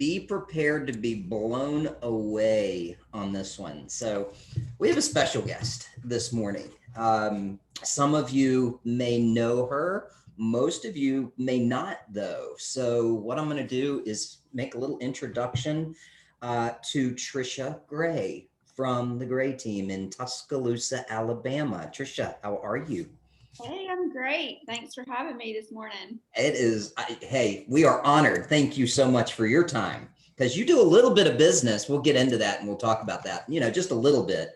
be prepared to be blown away on this one. So we have a special guest this morning. Some of you may know her. Most of you may not, though. So what I'm going to do is make a little introduction to Tricia Gray from the Gray team in Tuscaloosa, Alabama. Tricia, how are you? Hey, I'm great. Thanks for having me this morning. It is, hey, we are honored. Thank you so much for your time because you do a little bit of business. We'll get into that and we'll talk about that, just a little bit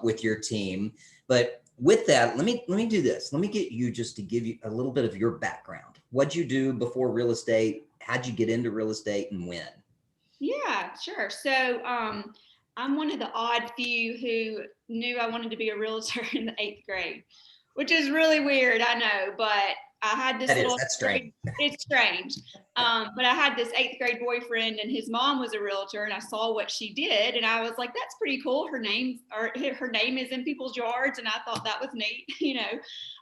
with your team. But with that, let me do this. Let me get you just to give you a little bit of your background. What'd you do before real estate? How'd you get into real estate and when? Yeah, sure. So, I'm one of the odd few who knew I wanted to be a realtor in the eighth grade, which is really weird, I know, but I had this That's strange. it's strange. But I had this eighth grade boyfriend and his mom was a realtor and I saw what she did and I was like, that's pretty cool. Her name is in people's yards. And I thought that was neat,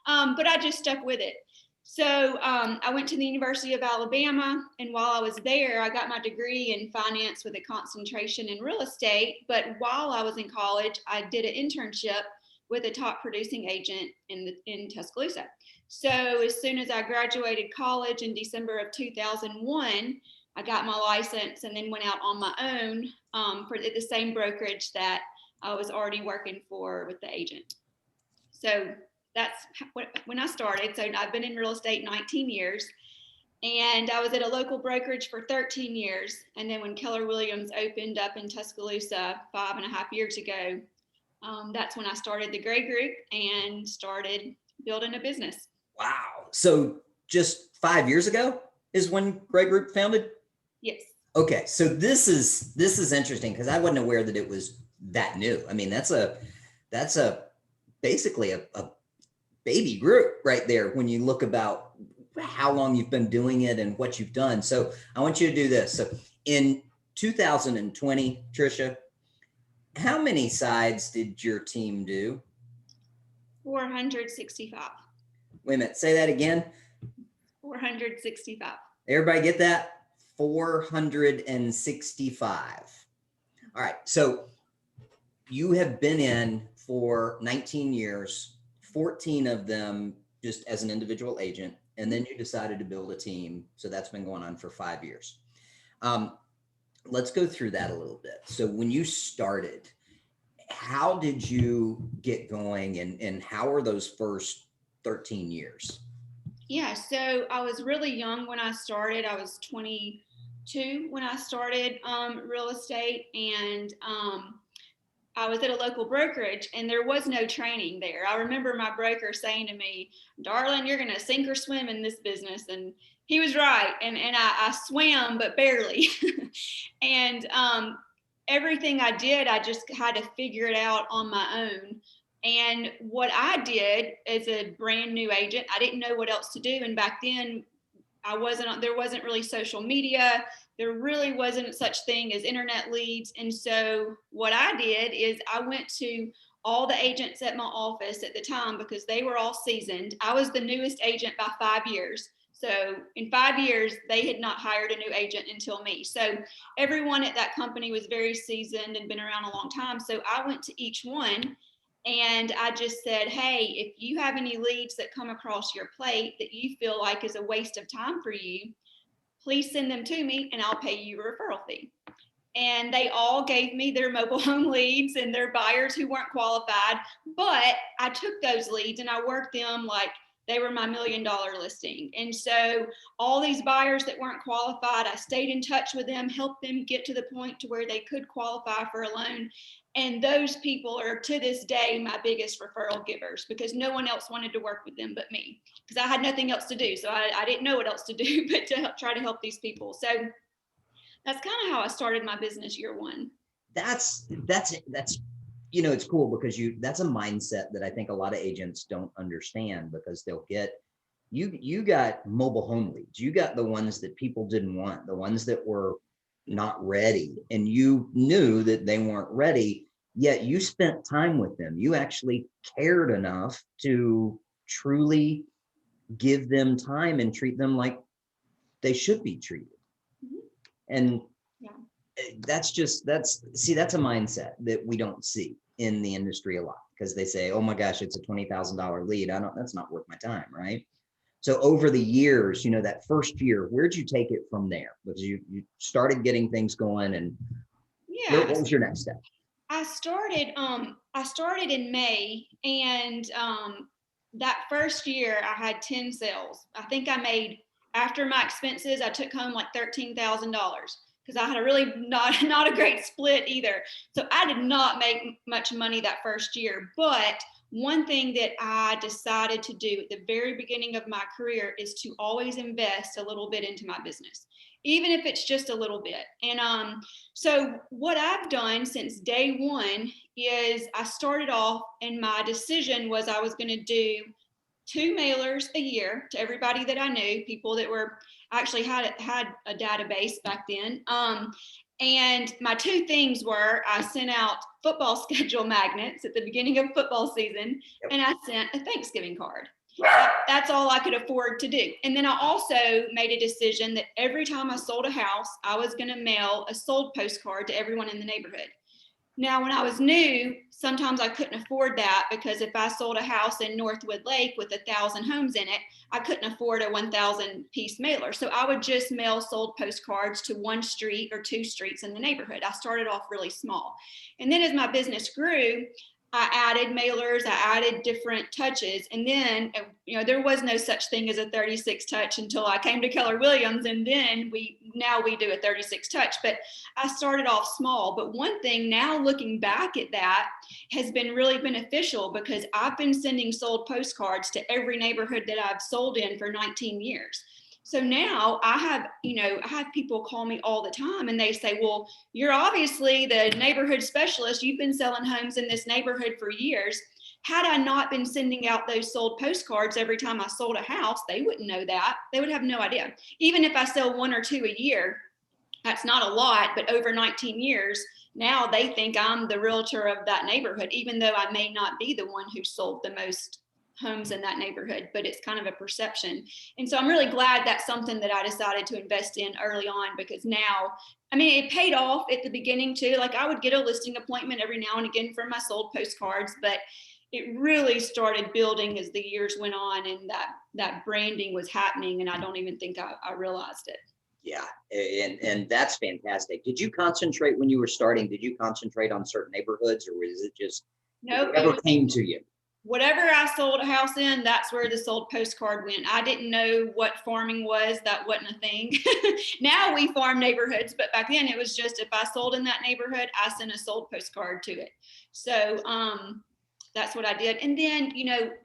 but I just stuck with it. So I went to the University of Alabama, and while I was there, I got my degree in finance with a concentration in real estate. But while I was in college, I did an internship with a top producing agent in Tuscaloosa. So as soon as I graduated college in December of 2001, I got my license and then went out on my own for the same brokerage that I was already working for with the agent. So that's when I started. So I've been in real estate 19 years. And I was at a local brokerage for 13 years. And then when Keller Williams opened up in Tuscaloosa 5.5 years ago, that's when I started the Gray Group and started building a business. Wow. So just 5 years ago is when Gray Group founded? Yes. Okay. So this is interesting because I wasn't aware that it was that new. I mean, that's basically a baby group right there when you look about how long you've been doing it and what you've done. So I want you to do this. So in 2020, Tricia, how many sides did your team do? 465. Wait a minute, say that again. 465. Everybody get that? 465. All right. So you have been in for 19 years, 14 of them just as an individual agent, and then you decided to build a team. So that's been going on for 5 years. Let's go through that a little bit. So when you started, how did you get going and how are those first 13 years? Yeah, so I was really young when I started. I was 22 when I started real estate, and I was at a local brokerage and there was no training there. I remember my broker saying to me, darling, you're going to sink or swim in this business. And he was right. And I swam, but barely. And everything I did, I just had to figure it out on my own. And what I did as a brand new agent, I didn't know what else to do. And back then, there wasn't really social media. There really wasn't such thing as internet leads. And so what I did is I went to all the agents at my office at the time because they were all seasoned. I was the newest agent by 5 years. So in 5 years, they had not hired a new agent until me. So everyone at that company was very seasoned and been around a long time. So I went to each one and I just said, hey, if you have any leads that come across your plate that you feel like is a waste of time for you, please send them to me and I'll pay you a referral fee. And they all gave me their mobile home leads and their buyers who weren't qualified. But I took those leads and I worked them like they were my $1 million listing. And so all these buyers that weren't qualified, I stayed in touch with them, helped them get to the point to where they could qualify for a loan. And those people are to this day my biggest referral givers because no one else wanted to work with them but me because I had nothing else to do. So I didn't know what else to do but to try to help these people. So that's kind of how I started my business year one. That's it's cool because that's a mindset that I think a lot of agents don't understand because they'll get you got mobile home leads. You got the ones that people didn't want, the ones that were not ready, and you knew that they weren't ready, yet you spent time with them. You actually cared enough to truly give them time and treat them like they should be treated. Mm-hmm. And Yeah. That's a mindset that we don't see in the industry a lot, because they say, oh my gosh, it's a $20,000 lead. That's not worth my time. Right. So over the years, that first year, where'd you take it from there? Because you started getting things going, and Yeah. what was your next step? I started in May, and that first year I had 10 sales. I think I made, after my expenses, I took home like $13,000, because I had a really not a great split either. So I did not make much money that first year. But one thing that I decided to do at the very beginning of my career is to always invest a little bit into my business, even if it's just a little bit. And so what I've done since day one is I started off, and my decision was I was going to do 2 mailers a year to everybody that I knew, people that were actually had a database back then. And my 2 things were, I sent out football schedule magnets at the beginning of football season, and I sent a Thanksgiving card. That's all I could afford to do. And then I also made a decision that every time I sold a house, I was going to mail a sold postcard to everyone in the neighborhood. Now, when I was new, sometimes I couldn't afford that, because if I sold a house in Northwood Lake with 1,000 homes in it, I couldn't afford a 1,000 piece mailer. So I would just mail sold postcards to 1 street or 2 streets in the neighborhood. I started off really small. And then as my business grew, I added mailers, I added different touches. And then, there was no such thing as a 36 touch until I came to Keller Williams. And then now we do a 36 touch, but I started off small. But one thing now, looking back at that, has been really beneficial, because I've been sending sold postcards to every neighborhood that I've sold in for 19 years. So now I have people call me all the time, and they say, well, you're obviously the neighborhood specialist. You've been selling homes in this neighborhood for years. Had I not been sending out those sold postcards every time I sold a house, they wouldn't know that. They would have no idea. Even if I sell 1 or 2 a year, that's not a lot, but over 19 years, now they think I'm the realtor of that neighborhood, even though I may not be the one who sold the most homes in that neighborhood, but it's kind of a perception. And so I'm really glad that's something that I decided to invest in early on, because now, it paid off at the beginning too. Like, I would get a listing appointment every now and again for my sold postcards, but it really started building as the years went on, and that branding was happening, and I don't even think I realized it. Yeah, and that's fantastic. Did you concentrate when you were starting? Did you concentrate on certain neighborhoods, or was it just whatever came to you? Whatever I sold a house in, that's where the sold postcard went. I didn't know what farming was. That wasn't a thing. Now we farm neighborhoods, but back then it was just, if I sold in that neighborhood, I sent a sold postcard to it. So that's what I did. And then,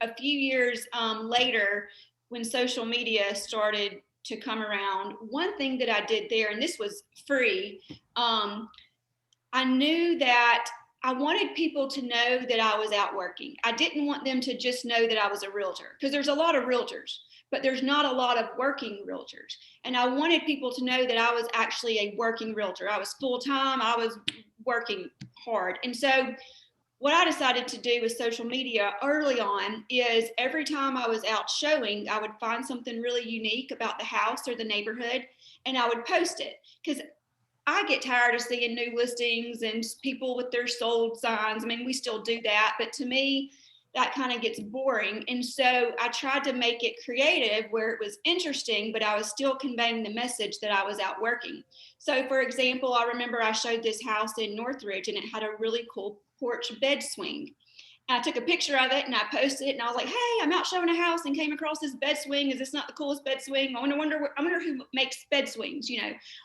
a few years later, when social media started to come around, one thing that I did there, and this was free, I knew that I wanted people to know that I was out working. I didn't want them to just know that I was a realtor, because there's a lot of realtors, but there's not a lot of working realtors. And I wanted people to know that I was actually a working realtor. I was full-time, I was working hard. And so what I decided to do with social media early on is, every time I was out showing, I would find something really unique about the house or the neighborhood, and I would post it. Because I get tired of seeing new listings and people with their sold signs. We still do that, but to me, that kind of gets boring. And so I tried to make it creative, where it was interesting, but I was still conveying the message that I was out working. So for example, I remember I showed this house in Northridge, and it had a really cool porch bed swing. And I took a picture of it and I posted it, and I was like, hey, I'm out showing a house and came across this bed swing. Is this not the coolest bed swing? I wonder who makes bed swings,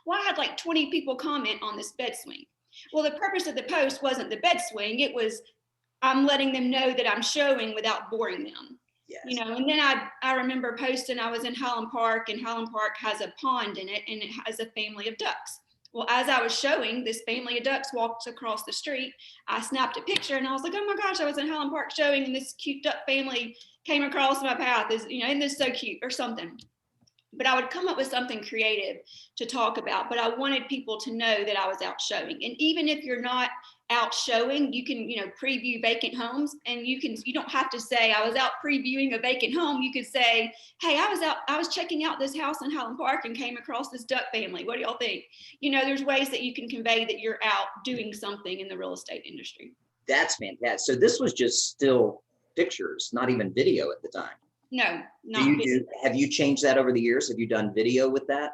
Well, I had like 20 people comment on this bed swing. Well, the purpose of the post wasn't the bed swing. It was, I'm letting them know that I'm showing without boring them. Yes. And then I remember posting, I was in Highland Park, and Highland Park has a pond in it, and it has a family of ducks. Well, as I was showing, this family of ducks walked across the street. I snapped a picture, and I was like, oh my gosh, I was in Highland Park showing, and this cute duck family came across my path. Isn't this so cute, or something? but I would come up with something creative to talk about. But I wanted people to know that I was out showing. And even if you're not out showing, you can, preview vacant homes, and you don't have to say I was out previewing a vacant home. You could say, hey, I was checking out this house in Highland Park and came across this duck family. What do y'all think? There's ways that you can convey that you're out doing something in the real estate industry. That's fantastic. So this was just still pictures, not even video at the time. No, not video. Have you changed that over the years? Have you done video with that?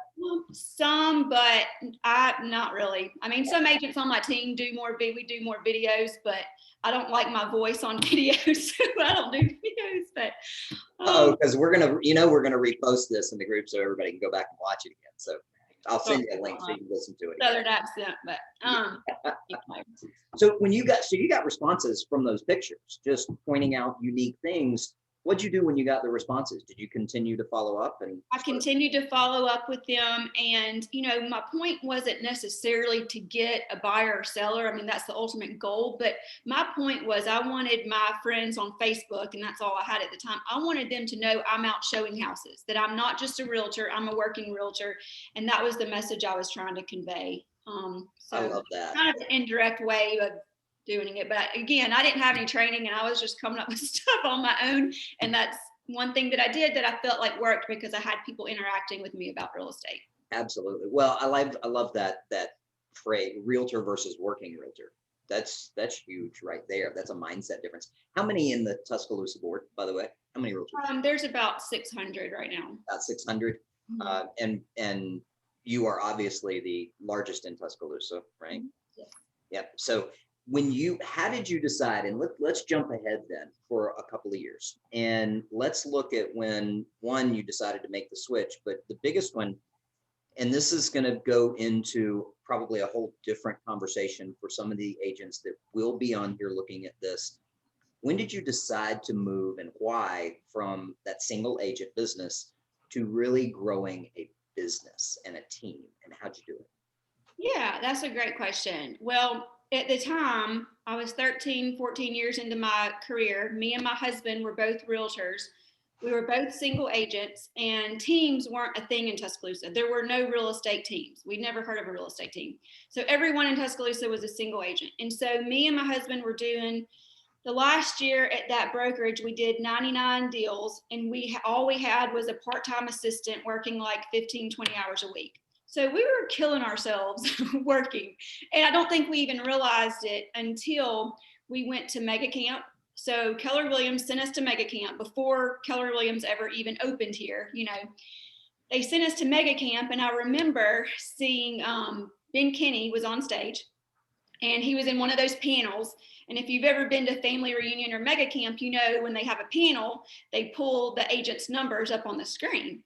Some, but not really. I mean, some agents on my team we do more videos, but I don't like my voice on videos, so I don't do videos. But because we're gonna repost this in the group so everybody can go back and watch it again. So I'll send you a link so you can listen to it again. Southern accent, but So you got responses from those pictures, just pointing out unique things. What'd you do when you got the responses? Did you continue to follow up? I continued to follow up with them. And, my point wasn't necessarily to get a buyer or seller. I mean, that's the ultimate goal. But my point was I wanted my friends on Facebook, and that's all I had at the time. I wanted them to know I'm out showing houses, that I'm not just a realtor, I'm a working realtor. And that was the message I was trying to convey. So I love that. Kind of an indirect way of doing it. But again, I didn't have any training, and I was just coming up with stuff on my own. And that's one thing that I did that I felt like worked, because I had people interacting with me about real estate. Absolutely. Well, I love that phrase, realtor versus working realtor. That's huge right there. That's a mindset difference. How many in the Tuscaloosa board, by the way? How many realtors? There's about 600 right now. About 600. Mm-hmm. And you are obviously the largest in Tuscaloosa, right? Yeah. Yep. So how did you decide, and let's jump ahead then for a couple of years, and let's look at when you decided to make the switch, but the biggest one, and this is going to go into probably a whole different conversation for some of the agents that will be on here looking at this. When did you decide to move, and why, from that single agent business to really growing a business and a team, and how'd you do it? Yeah, that's a great question. Well, at the time, I was 13, 14 years into my career. Me and my husband were both realtors. We were both single agents, and teams weren't a thing in Tuscaloosa. There were no real estate teams. We'd never heard of a real estate team. So everyone in Tuscaloosa was a single agent. And so me and my husband were doing, the last year at that brokerage, we did 99 deals, and all we had was a part-time assistant working like 15, 20 hours a week. So we were killing ourselves working. And I don't think we even realized it until we went to Mega Camp. So Keller Williams sent us to Mega Camp before Keller Williams ever even opened here. They sent us to Mega Camp, and I remember seeing Ben Kinney was on stage, and he was in one of those panels. And if you've ever been to family reunion or Mega Camp, when they have a panel, they pull the agent's numbers up on the screen.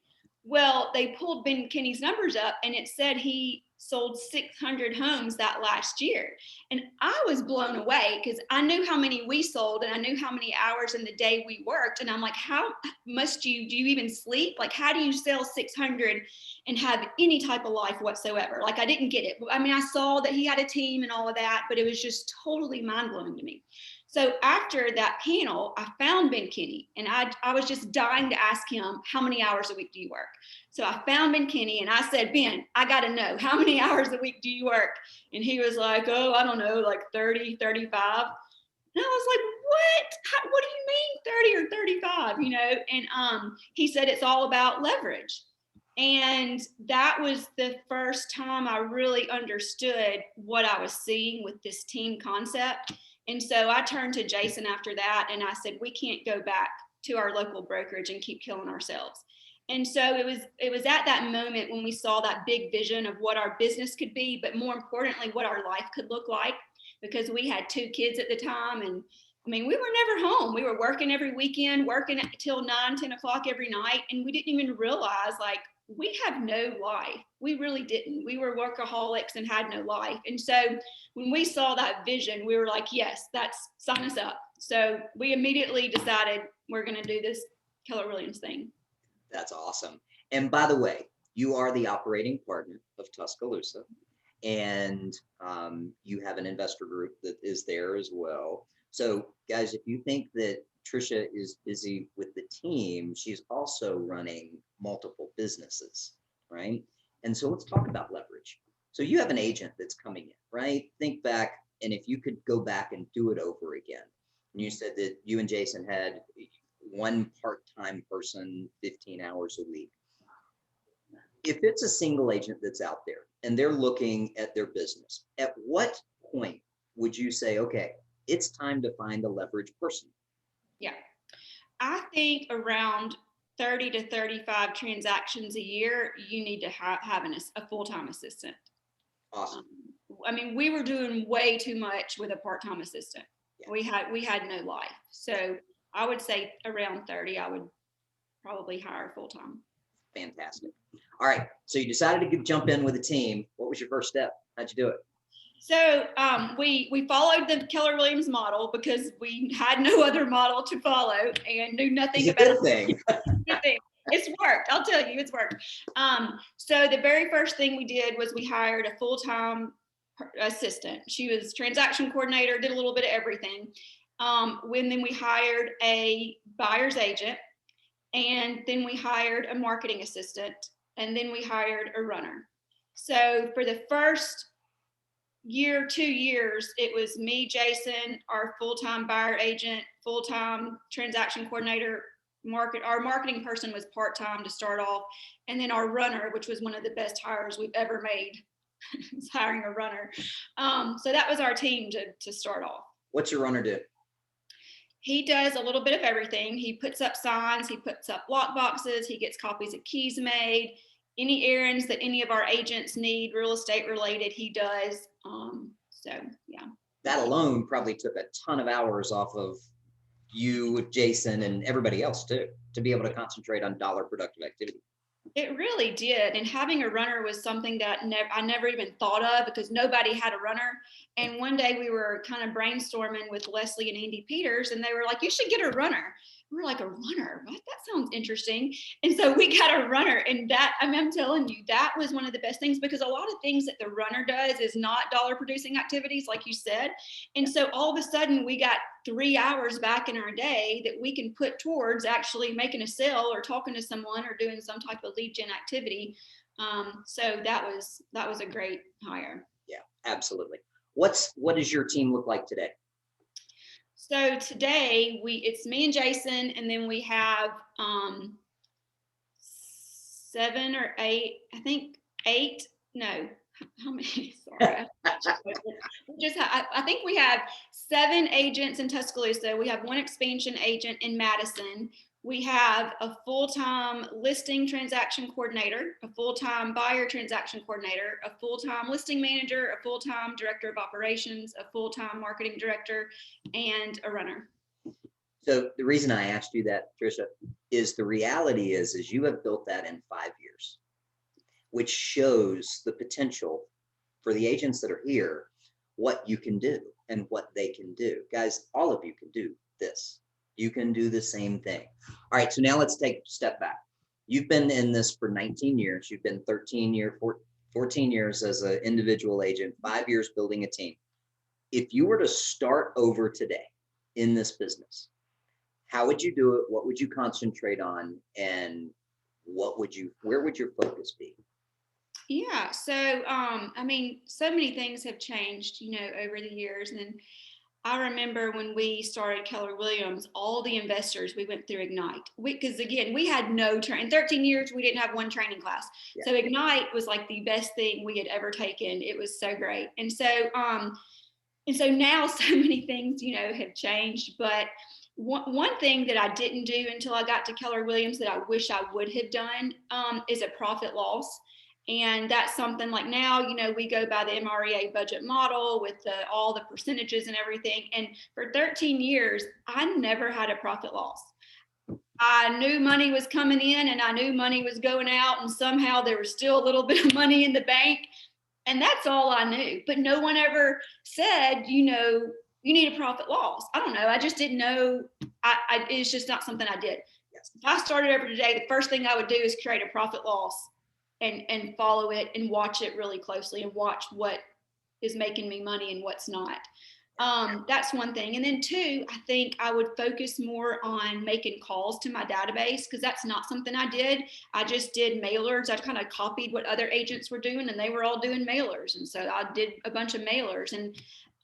Well, they pulled Ben Kinney's numbers up, and it said he sold 600 homes that last year. And I was blown away, because I knew how many we sold, and I knew how many hours in the day we worked. And I'm like, how do you even sleep? Like, how do you sell 600 and have any type of life whatsoever? Like, I didn't get it. I mean, I saw that he had a team and all of that, but it was just totally mind-blowing to me. So after that panel, I found Ben Kinney, and I was just dying to ask him, how many hours a week do you work? So I found Ben Kinney, and I said, Ben, I got to know, how many hours a week do you work? And he was like, oh, I don't know, like 30, 35. And I was like, what do you mean 30 or 35? And he said, it's all about leverage. And that was the first time I really understood what I was seeing with this team concept. And so I turned to Jason after that, and I said, we can't go back to our local brokerage and keep killing ourselves. And so it was at that moment when we saw that big vision of what our business could be, but more importantly, what our life could look like, because we had 2 kids at the time. And I mean, we were never home. We were working every weekend, working till 9, 10 o'clock every night. And we didn't even realize, like, we have no life. We really didn't. We were workaholics and had no life. And so when we saw that vision, we were like, yes, sign us up. So we immediately decided we're going to do this Keller Williams thing. That's awesome. And by the way, you are the operating partner of Tuscaloosa, and you have an investor group that is there as well. So guys, if you think that Tricia is busy with the team, she's also running multiple businesses, right? And so let's talk about leverage. So you have an agent that's coming in, right? Think back, and if you could go back and do it over again, and you said that you and Jason had one part-time person, 15 hours a week. If it's a single agent that's out there and they're looking at their business, at what point would you say, okay, it's time to find a leverage person? Yeah. I think around 30 to 35 transactions a year, you need to have a full-time assistant. Awesome. I mean, we were doing way too much with a part-time assistant. Yeah. We had no life. So I would say around 30, I would probably hire full-time. Fantastic. All right. So you decided to jump in with a team. What was your first step? How'd you do it? So we followed the Keller Williams model because we had no other model to follow and knew nothing about it. Thing. It's worked. I'll tell you, it's worked. So the very first thing we did was we hired a full-time assistant. She was transaction coordinator, did a little bit of everything. Then we hired a buyer's agent, and then we hired a marketing assistant, and then we hired a runner. So for the first year, 2 years, it was me, Jason, our full-time buyer agent, full-time transaction coordinator, our marketing person was part-time to start off, and then our runner, which was one of the best hires we've ever made, was hiring a runner. So that was our team to start off. What's your runner do? He does a little bit of everything. He puts up signs, he puts up lock boxes, he gets copies of keys made. Any errands that any of our agents need, real estate related, he does. So yeah. That alone probably took a ton of hours off of you, Jason, and everybody else too, to be able to concentrate on dollar productive activity. It really did. And having a runner was something that I never even thought of because nobody had a runner. And one day we were kind of brainstorming with Leslie and Andy Peters, and they were like, you should get a runner. We were like, a runner? What? That sounds interesting. And so we got a runner. And that, I mean, I'm telling you, that was one of the best things because a lot of things that the runner does is not dollar producing activities, like you said. And so all of a sudden we got 3 hours back in our day that we can put towards actually making a sale or talking to someone or doing some type of lead gen activity. So that was a great hire. Yeah, absolutely. What does your team look like today? So today it's me and Jason, and then we have 7 or 8, I think 8. No, how many? Sorry. I think we have 7 agents in Tuscaloosa. We have 1 expansion agent in Madison. We have a full-time listing transaction coordinator, a full-time buyer transaction coordinator, a full-time listing manager, a full-time director of operations, a full-time marketing director, and a runner. So the reason I asked you that, Tricia, is the reality is you have built that in 5 years, which shows the potential for the agents that are here, what you can do and what they can do. Guys, all of you can do this. You can do the same thing. All right, so now let's take a step back. You've been in this for 19 years. You've been 14 years as an individual agent, 5 years building a team. If you were to start over today in this business, how would you do it? What would you concentrate on? And where would your focus be? Yeah, so I mean, so many things have changed, over the years. And I remember when we started Keller Williams, all the investors, we went through Ignite. Because again, we had no in 13 years, we didn't have one training class. Yeah. So Ignite was like the best thing we had ever taken. It was so great. And so now so many things, have changed. But one thing that I didn't do until I got to Keller Williams that I wish I would have done is a profit loss. And that's something like now, we go by the MREA budget model with all the percentages and everything. And for 13 years, I never had a profit loss. I knew money was coming in and I knew money was going out, and somehow there was still a little bit of money in the bank. And that's all I knew. But no one ever said, you need a profit loss. I don't know. I just didn't know. It's just not something I did. Yes. If I started over today, the first thing I would do is create a profit loss. And follow it and watch it really closely and watch what is making me money and what's not. That's one thing. And then two, I think I would focus more on making calls to my database, because that's not something I did. I just did mailers. I kind of copied what other agents were doing, and they were all doing mailers. And so I did a bunch of mailers. And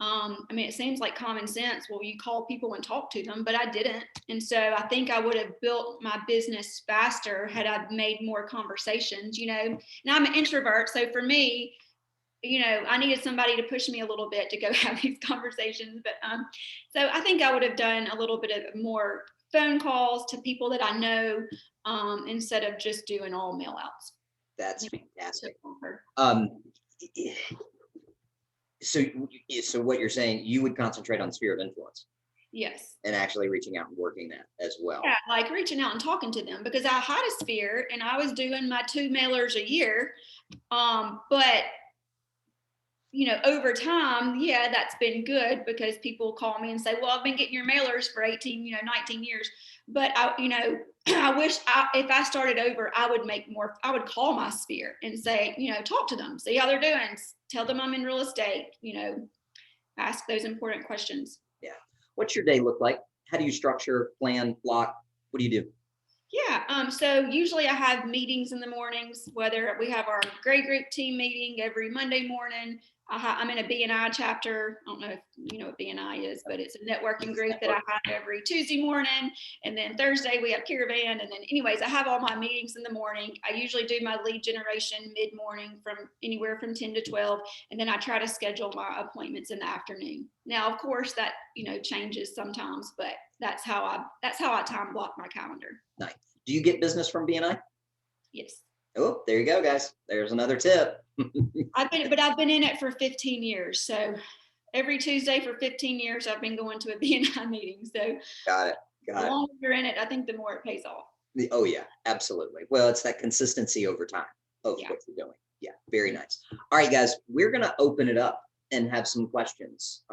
I mean, it seems like common sense. Well, you call people and talk to them, but I didn't. And so I think I would have built my business faster had I made more conversations, you know. And I'm an introvert. So for me, you know, I needed somebody to push me a little bit to go have these conversations. But so I think I would have done a little bit of more phone calls to people that I know, instead of just doing all mail outs. That's fantastic. So what you're saying, you would concentrate on sphere of influence. Yes. And actually reaching out and working that as well. Yeah, like reaching out and talking to them, because I had a sphere and I was doing my 2 mailers a year. But you know, over time, yeah, that's been good, because people call me and say, well, I've been getting your mailers for 18, you know, 19 years. But I, you know, I wish if I started over, I would make more, I would call my sphere and say, you know, talk to them, see how they're doing, tell them I'm in real estate, you know, ask those important questions. Yeah. What's your day look like? How do you structure, plan, block? What do you do? Yeah, so usually I have meetings in the mornings, whether we have our grade group team meeting every Monday morning. I'm in a BNI chapter. I don't know if you know what BNI is, but it's a networking group that I have every Tuesday morning. And then Thursday we have Caravan. And then anyways, I have all my meetings in the morning. I usually do my lead generation mid-morning from anywhere from 10 to 12. And then I try to schedule my appointments in the afternoon. Now, of course, that, you know, changes sometimes, but that's how I time block my calendar. Nice. Do you get business from BNI? Yes. Oh, there you go, guys. There's another tip. I've been in it for 15 years. So every Tuesday for 15 years, I've been going to a BNI meeting. So got it. The longer you're in it, I think the more it pays off. Oh yeah, absolutely. Well, it's that consistency over time of what you're doing. Yeah, very nice. All right, guys, we're going to open it up and have some questions.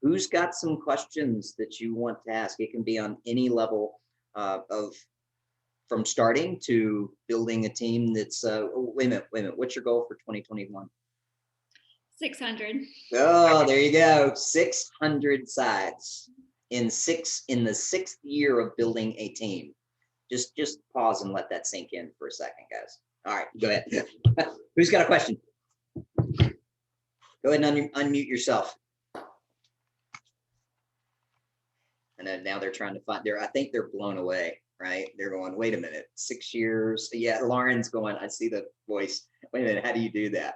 Who's got some questions that you want to ask? It can be on any level of from starting to building a team that's wait a minute. What's your goal for 2021? 600. Oh, there you go. 600 sides in the 6th year of building a team. Just pause and let that sink in for a second, guys. All right, go ahead. Who's got a question? Go ahead and unmute yourself. And then now they're trying to find I think they're blown away, right? They're going, wait a minute, 6 years. Yeah, Lauren's going, I see the voice. Wait a minute, how do you do that?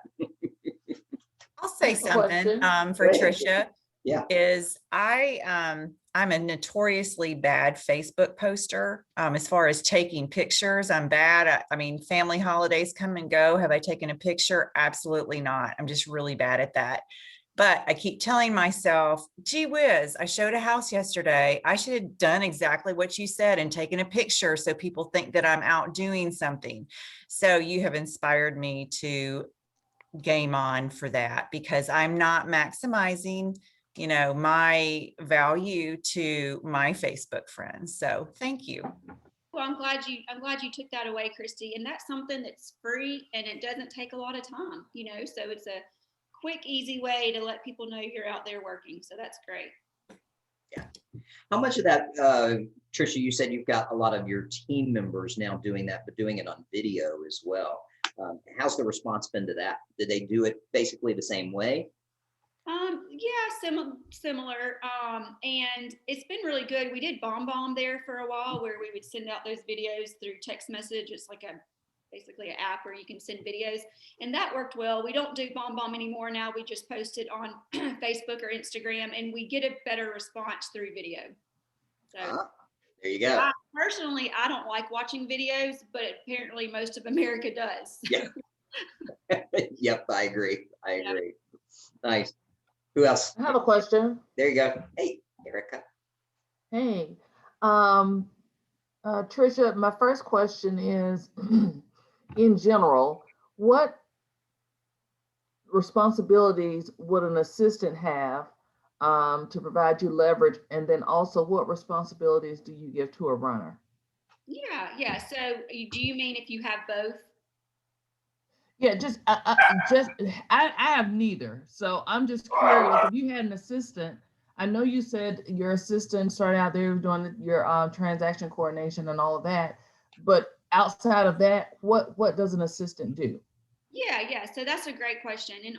I'll say something for Tricia. Yeah. Is I'm a notoriously bad Facebook poster. As far as taking pictures, I'm bad. I mean, family holidays come and go. Have I taken a picture? Absolutely not. I'm just really bad at that. But I keep telling myself, gee whiz, I showed a house yesterday. I should have done exactly what you said and taken a picture so people think that I'm out doing something. So you have inspired me to game on for that, because I'm not maximizing, you know, my value to my Facebook friends. So thank you. Well, I'm glad you took that away, Christy. And that's something that's free and it doesn't take a lot of time, you know, so it's a quick, easy way to let people know you're out there working. So that's great. Yeah. How much of that, Tricia, you said you've got a lot of your team members now doing that, but doing it on video as well. How's the response been to that? Did they do it basically the same way? Yeah, similar. And it's been really good. We did Bomb there for a while, where we would send out those videos through text message. It's like basically an app where you can send videos, and that worked well. We don't do Bomb anymore now. We just post it on Facebook or Instagram, and we get a better response through video. So there you go. Personally, I don't like watching videos, but apparently most of America does. Yeah. Yep, I agree. Nice. Who else? I have a question. There you go. Hey, Erica. Hey, Tricia, my first question is, in general, what responsibilities would an assistant have to provide you leverage? And then also, what responsibilities do you give to a runner? Yeah. So do you mean if you have both? Yeah, I have neither. So I'm just curious if you had an assistant. I know you said your assistant started out there doing your transaction coordination and all of that, but outside of that, what does an assistant do? Yeah. So that's a great question. And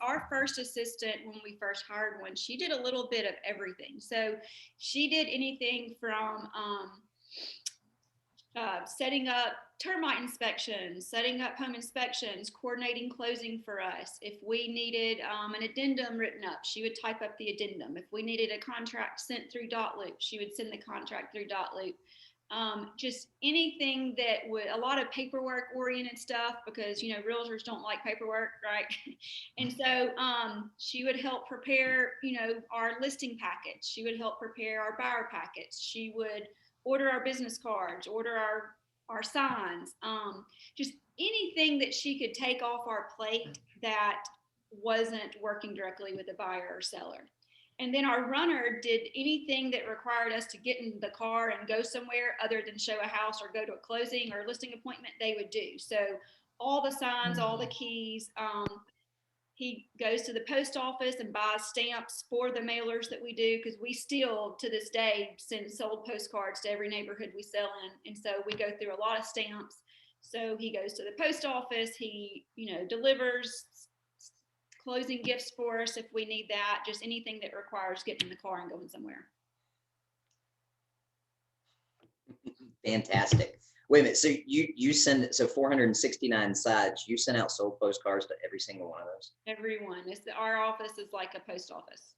our first assistant, when we first hired one, she did a little bit of everything. So she did anything from setting up termite inspections, setting up home inspections, coordinating closing for us. If we needed an addendum written up, she would type up the addendum. If we needed a contract sent through dot loop, she would send the contract through dot loop. Just anything that would, a lot of paperwork oriented stuff, because realtors don't like paperwork, right? And so she would help prepare our listing package. She would help prepare our buyer packets. She would order our business cards, order our signs, just anything that she could take off our plate that wasn't working directly with the buyer or seller. And then our runner did anything that required us to get in the car and go somewhere other than show a house or go to a closing or listing appointment, they would do. So all the signs, all the keys. He goes to the post office and buys stamps for the mailers that we do, because we still to this day send sold postcards to every neighborhood we sell in. And so we go through a lot of stamps. So he goes to the post office, he delivers closing gifts for us if we need that, just anything that requires getting in the car and going somewhere. Fantastic. Wait a minute. So you send it, so 469 sides, you send out sold postcards to every single one of those? Everyone. Our office is like a post office.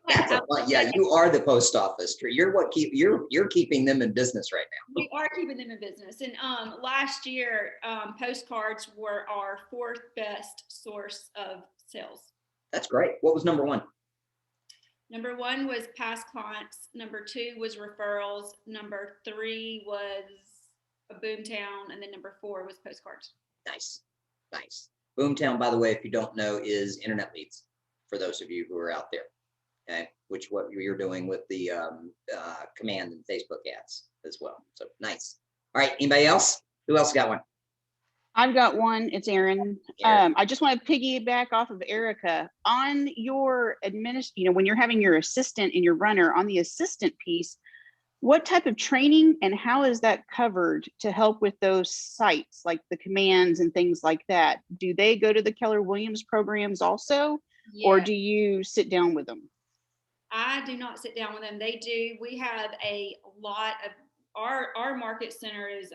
That's a fun, yeah, you are the post office. You're keeping them in business right now. We are keeping them in business. And last year, postcards were our fourth best source of sales. That's great. What was number one? Number one was past clients. Number two was referrals. Number three was a boomtown. And then number four was postcards. Nice. Boomtown, by the way, if you don't know, is internet leads for those of you who are out there. Okay, which what you're doing with the command and Facebook ads as well. So nice. All right, anybody else? Who else got one? I've got one. It's Erin. I just want to piggyback off of Erica on your when you're having your assistant and your runner on the assistant piece. What type of training and how is that covered to help with those sites, like the commands and things like that? Do they go to the Keller Williams programs also, or do you sit down with them? I do not sit down with them. They do. We have a lot of our market center is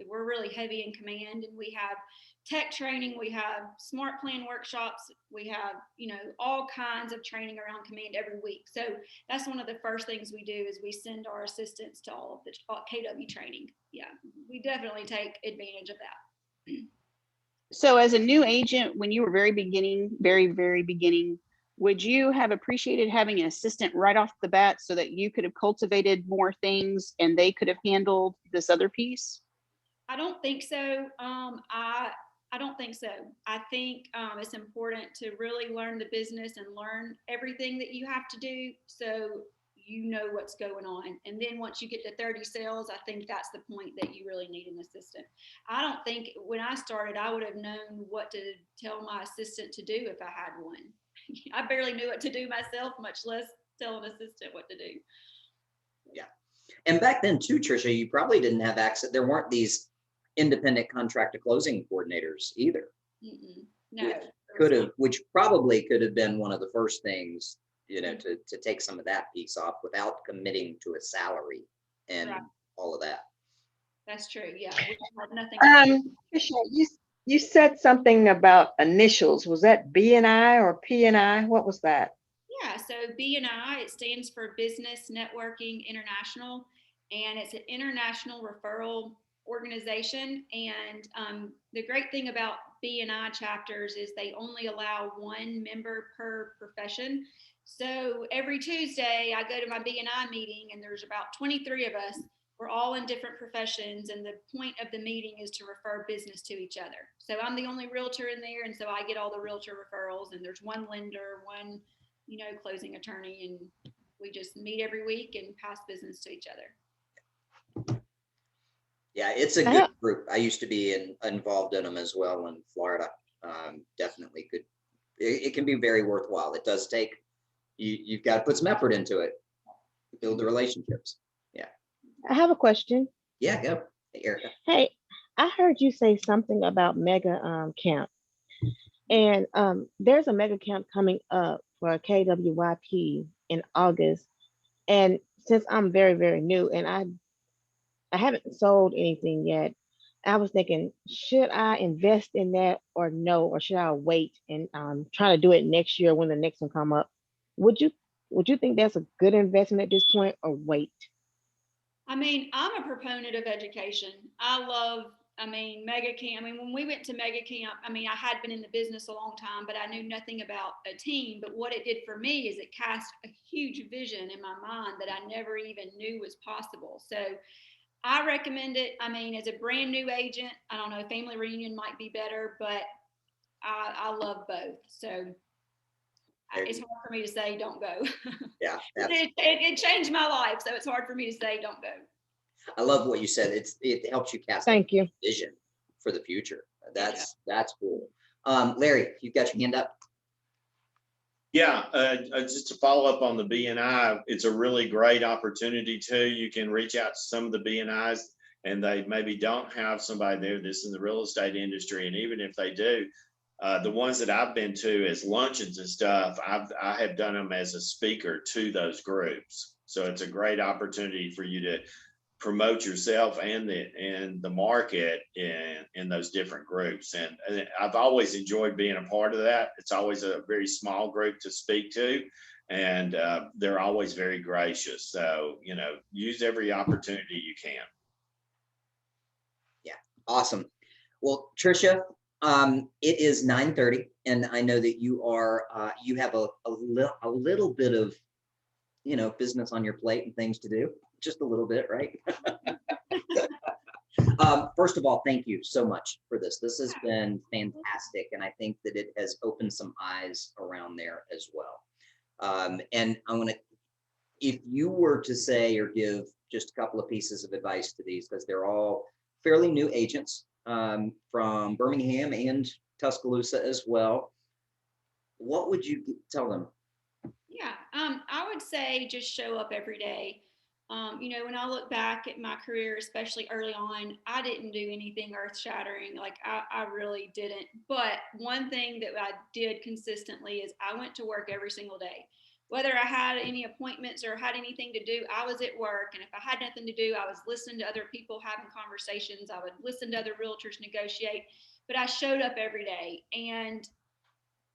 we're really heavy in command, and we have tech training, we have smart plan workshops, we have all kinds of training around command every week. So that's one of the first things we do is we send our assistants to all of the KW training. Yeah, we definitely take advantage of that. So as a new agent, when you were very beginning, would you have appreciated having an assistant right off the bat so that you could have cultivated more things and they could have handled this other piece? I don't think so. I don't think so. I think it's important to really learn the business and learn everything that you have to do so you know what's going on. And then once you get to 30 sales, I think that's the point that you really need an assistant. I don't think when I started, I would have known what to tell my assistant to do if I had one. I barely knew what to do myself, much less tell an assistant what to do. Yeah. And back then too, Tricia, you probably didn't have access. There weren't these independent contract to closing coordinators either. No. Which probably could have been one of the first things, to take some of that piece off without committing to a salary and all of that. That's true. Yeah. We had nothing. Tricia, you said something about initials. Was that BNI or PNI? What was that? Yeah, so BNI, it stands for Business Networking International, and it's an international referral organization. And the great thing about BNI chapters is they only allow one member per profession. So every Tuesday I go to my BNI meeting, and there's about 23 of us. We're all in different professions, and the point of the meeting is to refer business to each other. So I'm the only realtor in there, and so I get all the realtor referrals, and there's one lender, one closing attorney, and we just meet every week and pass business to each other. Yeah, it's a I good have- group. I used to be involved in them as well in Florida. Definitely good. It can be very worthwhile. It does take, you've got to put some effort into it, build the relationships. Yeah. I have a question. Yeah, go. Hey, Erica. Hey, I heard you say something about mega camp, and there's a mega camp coming up for KWYP in August. And since I'm very, very new and I haven't sold anything yet, I was thinking, should I invest in that or no, or should I wait and try to do it next year when the next one come up? Would you would you think that's a good investment at this point or wait? I mean, I'm a proponent of education. Mega camp. I mean, when we went to mega camp, I mean, I had been in the business a long time, but I knew nothing about a team. But what it did for me is it cast a huge vision in my mind that I never even knew was possible. So I recommend it. I mean, as a brand new agent, I don't know, family reunion might be better, but I love both. So it's hard for me to say don't go. Yeah, it changed my life, so it's hard for me to say don't go. I love what you said. It helps you cast a Thank you. vision for the future. That's cool. Larry, you've got your hand up. Yeah, just to follow up on the BNI, it's a really great opportunity too. You can reach out to some of the BNIs and they maybe don't have somebody there that's in the real estate industry. And even if they do, the ones that I've been to as luncheons and stuff, I have done them as a speaker to those groups. So it's a great opportunity for you to promote yourself and the market in those different groups. And I've always enjoyed being a part of that. It's always a very small group to speak to, and they're always very gracious. So, you know, use every opportunity you can. Yeah, awesome. Well, Tricia, it is 9:30, and I know that you are you have a little bit of, you know, business on your plate and things to do. Just a little bit, right? First of all, thank you so much for this. This has been fantastic, and I think that it has opened some eyes around there as well. And I want to, if you were to say or give just a couple of pieces of advice to these, because they're all fairly new agents from Birmingham and Tuscaloosa as well, what would you tell them? Yeah, I would say just show up every day. You know, when I look back at my career, especially early on, I didn't do anything earth shattering. Like I really didn't. But one thing that I did consistently is I went to work every single day. Whether I had any appointments or had anything to do, I was at work. And if I had nothing to do, I was listening to other people having conversations. I would listen to other realtors negotiate. But I showed up every day. And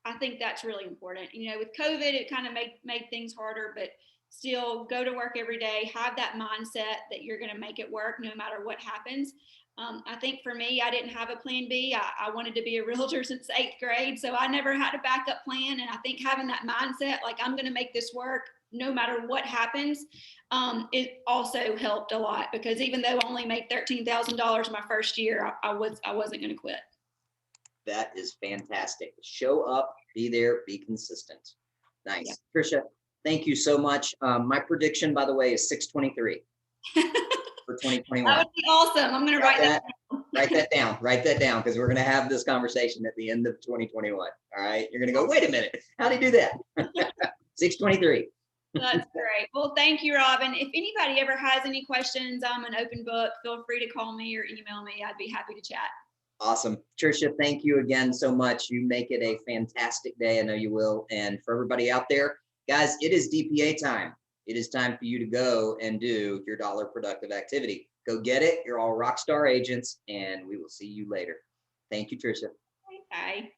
I think that's really important. You know, with COVID, it kind of made things harder, but still go to work every day, have that mindset that you're going to make it work no matter what happens. I think for me, I didn't have a plan B. I wanted to be a realtor since 8th grade, so I never had a backup plan. And I think having that mindset, like I'm going to make this work no matter what happens, it also helped a lot, because even though I only made $13,000 my first year, I wasn't going to quit. That is fantastic. Show up, be there, be consistent. Nice. Yeah. Tricia, thank you so much. My prediction, by the way, is 623 for 2021. That would be awesome. I'm going to write that down. Write that down. Write that down, because we're going to have this conversation at the end of 2021. All right. You're going to go, wait a minute. How do you do that? 623. That's great. Well, thank you, Robin. If anybody ever has any questions, I'm an open book. Feel free to call me or email me. I'd be happy to chat. Awesome. Tricia, thank you again so much. You make it a fantastic day. I know you will. And for everybody out there, guys, it is DPA time. It is time for you to go and do your dollar productive activity. Go get it. You're all Rockstar agents, and we will see you later. Thank you, Tricia. Bye.